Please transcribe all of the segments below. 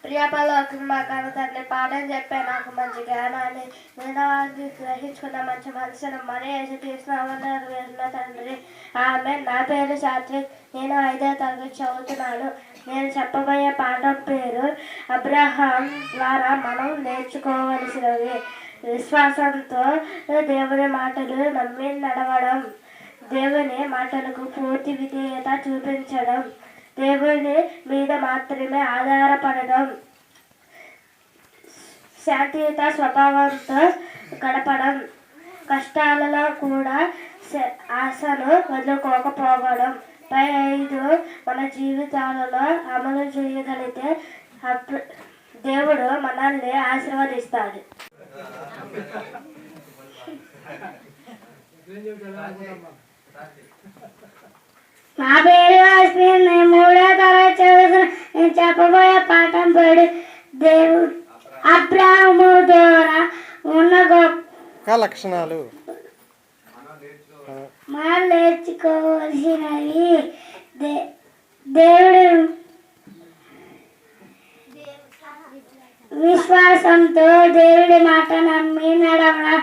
ప్రియపలోకి మా కన్న తండ్రి పాఠం చెప్పే నాకు మంచి జ్ఞానాన్ని వినవాన్ని గ్రహించుకున్న మంచి మనసును మరీ తీసుకున్న తండ్రి. ఆమె నా పేరు సాత్విక్. నేను 5వ తరగతి చదువుతున్నాను. నేను చెప్పబోయే పాఠం పేరు అబ్రహాం ద్వారా మనం నేర్చుకోవలసినవి. విశ్వాసంతో దేవుని మాటలు నమ్మి నడవడం, దేవుని మాటలకు పూర్తి విధేయత చూపించడం, దేవుని మీద మాత్రమే ఆధారపడడం, శాంతియుత స్వభావంతో గడపడం, కష్టాలలో కూడా ఆశను వదులుకోకపోవడం. పై 5 మన జీవితాలలో అమలు చేయగలిగితే దేవుడు మనల్ని ఆశీర్వదిస్తాడు. నా పేరు అశ్విన్. నేను 3వ తరగతి చదువుతున్నా. నేను చెప్పబోయే పాఠం పేరు దేవుడు అబ్రాహాము ద్వారా ఉన్న గొప్ప లక్షణాలు. మనం నేర్చుకోవలసినవి. దేవుడు విశ్వాసంతో దేవుడి మాట నమ్మి నడవడం,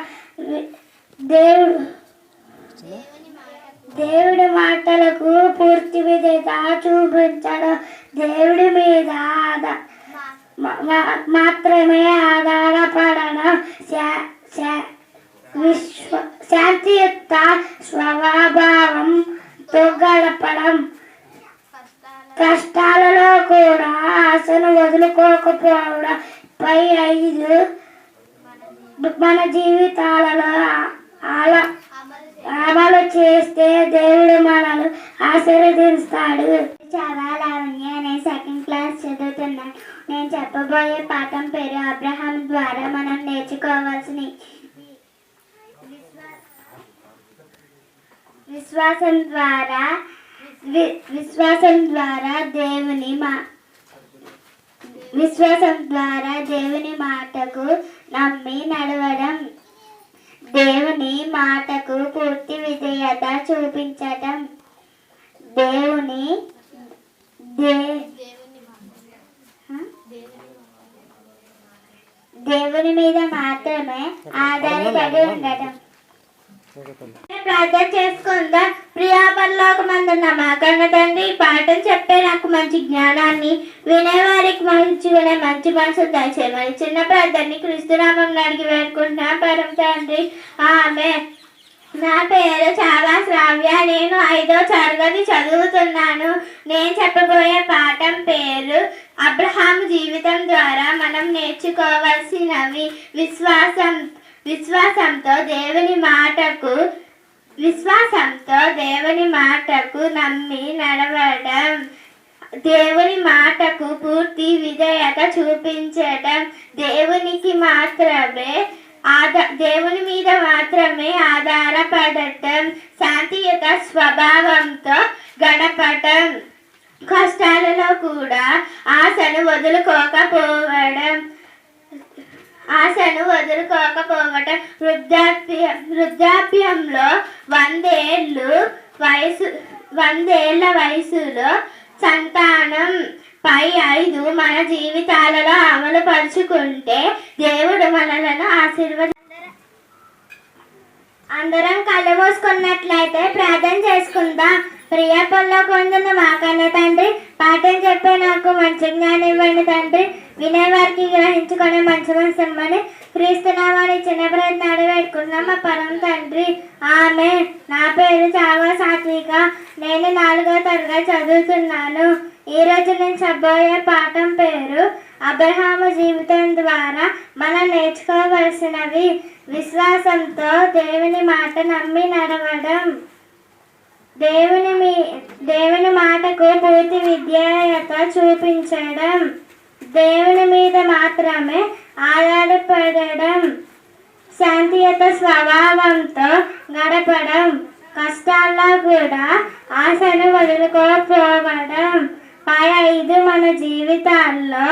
దేవుడి మాటలకు పూర్తి విధేయత చూపించడం, దేవుడి మీద మాత్రమే ఆధారపడడం, శాంతియుత స్వభావంతో గడపడం, కష్టాలలో కూడా ఆశను వదులుకోకపోవడం. పై 5 మన జీవితాలలో అమలు చేస్తే దేవుడు మనల్ని ఆశీర్వదిస్తాడు. చాలా లావణ్య. నేను 2nd క్లాస్ చదువుతున్నాను. నేను చెప్పబోయే పాఠం పేరు అబ్రహాం ద్వారా మనం నేర్చుకోవాల్సిన విశ్వాసం ద్వారా దేవుని మాటకు నమ్మి నడవడం, దేవుని మాటకు పూర్తి విధేయత చూపించటం, దేవుని మీద మాత్రమే ఆధారపడి ఉండటం. ప్రార్థన చేసుకుందాం. ప్రియాపరలోకమందున్న మా కన్న తండ్రి, పాఠం చెప్పే నాకు మంచి జ్ఞానాన్ని, వినేవారికి వినే మంచి మనసు దయచేయమని చిన్న ప్రార్థనని క్రీస్తునామం అడిగి వేడుకుంటున్నాం పరమ తండ్రి. ఆమేన్. నా పేరు చాలా శ్రావ్య. నేను 5వ తరగతి చదువుతున్నాను. నేను చెప్పబోయే పాఠం పేరు అబ్రహాము జీవితం ద్వారా మనం నేర్చుకోవాల్సినవి. విశ్వాసంతో దేవుని మాటకు నమ్మి నడవడం, దేవుని మాటకు పూర్తి విధేయత చూపించడం, దేవుని మీద మాత్రమే ఆధారపడటం, శాంతియుత స్వభావంతో గడపటం, కష్టాలలో కూడా ఆశను వదులుకోకపోవడం, వృద్ధాప్యంలో 100 ఏళ్ల వయసులో సంతానం. పై 5 మన జీవితాలలో అమలు పరుచుకుంటే దేవుడు మనలను అందరం కళ్ళు మూసుకున్నట్లయితే ప్రార్థన చేసుకుందాం. ప్రియపరలోకమందున్న మా కన్న తండ్రి, పాఠం చెప్పే నాకు మంచి జ్ఞానం ఇవ్వండి తండ్రి. వినేవారికి గ్రహించుకునే మంచి మనసు ఇమ్మని క్రీస్తునామాని చిన్న ప్రయత్నం అడివేడుకున్నాం మా పరమ తండ్రి. ఆమేన్. నా పేరు చాలా సాత్విక. నేను 4వ తరగతి చదువుతున్నాను. ఈరోజు నేను చెప్పబోయే పాఠం పేరు అబ్రహాము జీవితం ద్వారా మనం నేర్చుకోవలసినవి. విశ్వాసంతో దేవుని మాట నమ్మి నడవడం, దేవుని మాటకు పూర్తి విధేయత చూపించడం, దేవుని మీద మాత్రమే ఆధారపడడం, శాంతియుత స్వభావంతో గడపడం, కష్టాల్లో కూడా ఆశను వదులుకోకపోవడం. పై 5 మన జీవితాల్లో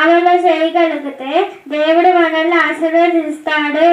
అమలు చేయగలిగితే దేవుడు మనల్ని ఆశీర్వదిస్తాడు.